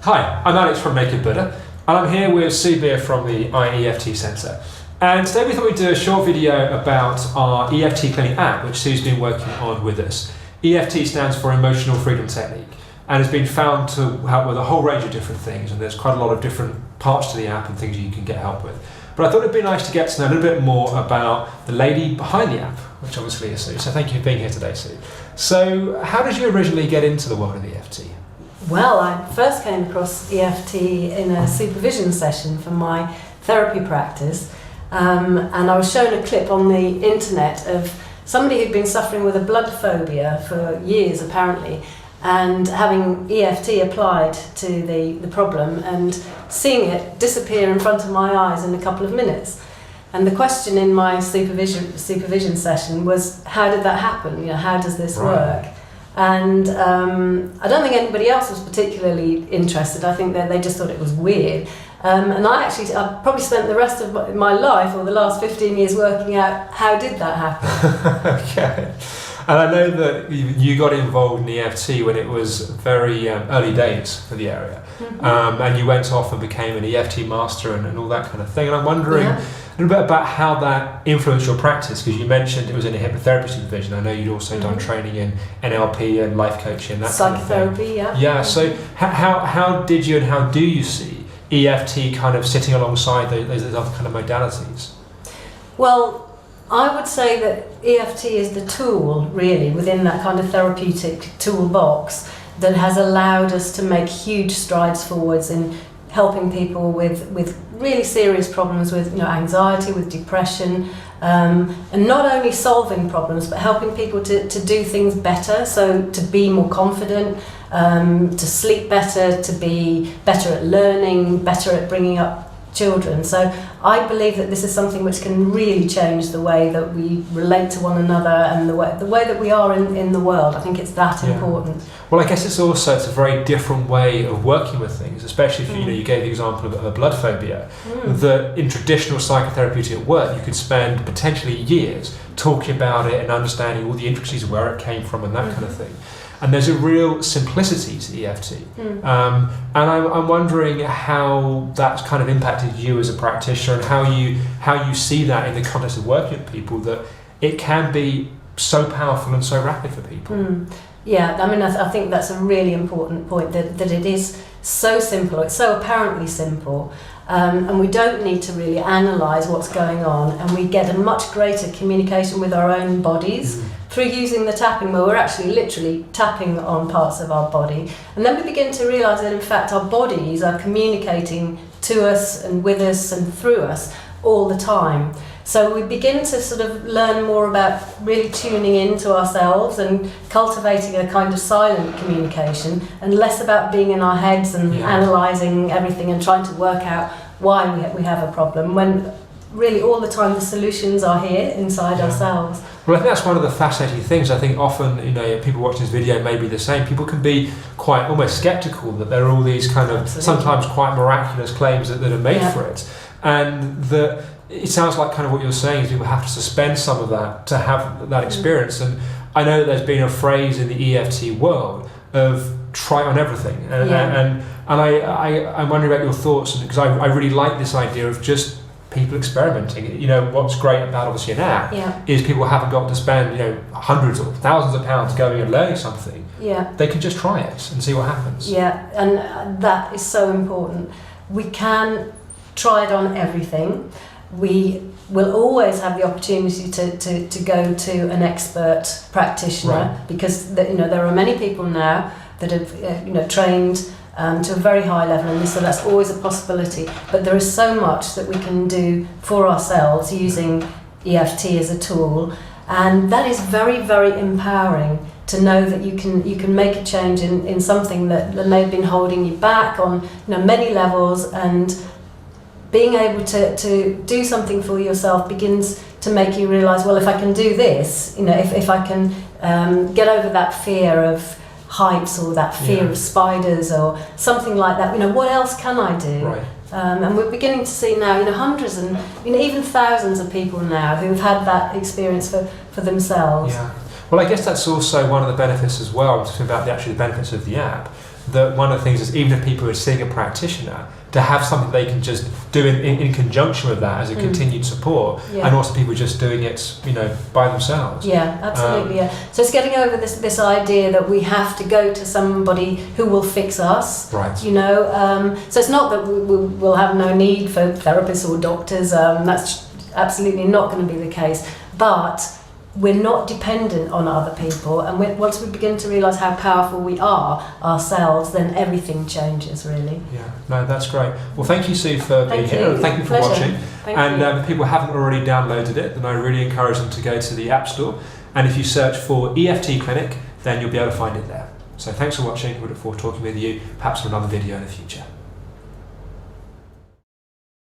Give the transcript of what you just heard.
Hi, I'm Alex from Naked Buddha, and I'm here with Sue Beer from the EFT Centre. And today we thought we'd do a short video about our EFT Clinic app, which Sue's been working on with us. EFT stands for Emotional Freedom Technique, and has been found to help with a whole range of different things, and there's quite a lot of different parts to the app and things you can get help with. But I thought it'd be nice to get to know a little bit more about the lady behind the app, which obviously is Sue. So thank you for being here today, Sue. So how did you originally get into the world of EFT? Well, I first came across EFT in a supervision session for my therapy practice, and I was shown a clip on the internet of somebody who'd been suffering with a blood phobia for years apparently, and having EFT applied to the problem and seeing it disappear in front of my eyes in a couple of minutes. And the question in my supervision session was, how did that happen? You know, how does this work? And I don't think anybody else was particularly interested. I think that they just thought it was weird. And I probably spent the rest of my life, or the last 15 years, working out how did that happen. Okay. And I know that you got involved in EFT when it was very early days for the area. Mm-hmm. And you went off and became an EFT master and all that kind of thing. And I'm wondering a little bit about how that influenced your practice, because you mentioned it was in a hypnotherapy supervision. I know you'd also done training in NLP and life coaching and that psychotherapy, kind of thing. Yeah, so how did you and how do you see EFT kind of sitting alongside those other kind of modalities? Well, I would say that EFT is the tool, really, within that kind of therapeutic toolbox that has allowed us to make huge strides forwards in helping people with really serious problems with anxiety, with depression, and not only solving problems, but helping people to do things better, so to be more confident, to sleep better, to be better at learning, better at bringing up children. So I believe that this is something which can really change the way that we relate to one another and the way that we are in the world. I think it's that important. Well, I guess it's a very different way of working with things, especially if you gave the example of a blood phobia. That in traditional psychotherapeutic work you could spend potentially years talking about it and understanding all the intricacies of where it came from and that kind of thing. And there's a real simplicity to EFT. And I'm wondering how that's kind of impacted you as a practitioner, and how you see that in the context of working with people, that it can be so powerful and so rapid for people. Yeah, I mean, I think that's a really important point, that it is so simple, it's so apparently simple, and we don't need to really analyse what's going on, and we get a much greater communication with our own bodies through using the tapping, where we're actually literally tapping on parts of our body. And then we begin to realise that in fact our bodies are communicating to us and with us and through us all the time. So we begin to sort of learn more about really tuning into ourselves and cultivating a kind of silent communication, and less about being in our heads and analysing everything and trying to work out why we have a problem, when really all the time the solutions are here inside ourselves. Well, I think that's one of the fascinating things. I think often, people watching this video may be the same. People can be quite almost sceptical that there are all these kind of sometimes quite miraculous claims that are made for it, and that it sounds like kind of what you're saying is people have to suspend some of that to have that experience. And I know that there's been a phrase in the EFT world of try on everything, and I'm wondering about your thoughts, because I really like this idea of just people experimenting. What's great about obviously an app is people haven't got to spend hundreds or thousands of pounds going and learning something. They can just try it and see what happens. And that is so important. We can try it on everything. We will always have the opportunity to go to an expert practitioner, because there are many people now that have trained to a very high level, and so that's always a possibility. But there is so much that we can do for ourselves using EFT as a tool, and that is very, very empowering to know that you can make a change in something that may have been holding you back on many levels, and being able to do something for yourself begins to make you realise, well, if I can do this, if I can get over that fear of heights, or that fear of spiders, or something like that, what else can I do? And we're beginning to see now, hundreds and even thousands of people now who've had that experience for themselves. Well, I guess that's also one of the benefits as well, talking about the benefits of the app, that one of the things is, even if people are seeing a practitioner, to have something they can just do in conjunction with that as a continued support, and also people just doing it, you know, by themselves. Yeah, absolutely. So it's getting over this idea that we have to go to somebody who will fix us. Right. You know, so it's not that we'll have no need for therapists or doctors. That's absolutely not going to be the case. But we're not dependent on other people, and once we begin to realise how powerful we are ourselves, then everything changes, really. Yeah, no, that's great. Well, thank you, Sue, for being here, and thank you for watching. And if people haven't already downloaded it, then I really encourage them to go to the App Store, and if you search for EFT Clinic, then you'll be able to find it there. So thanks for watching. We look forward to talking with you, perhaps in another video in the future.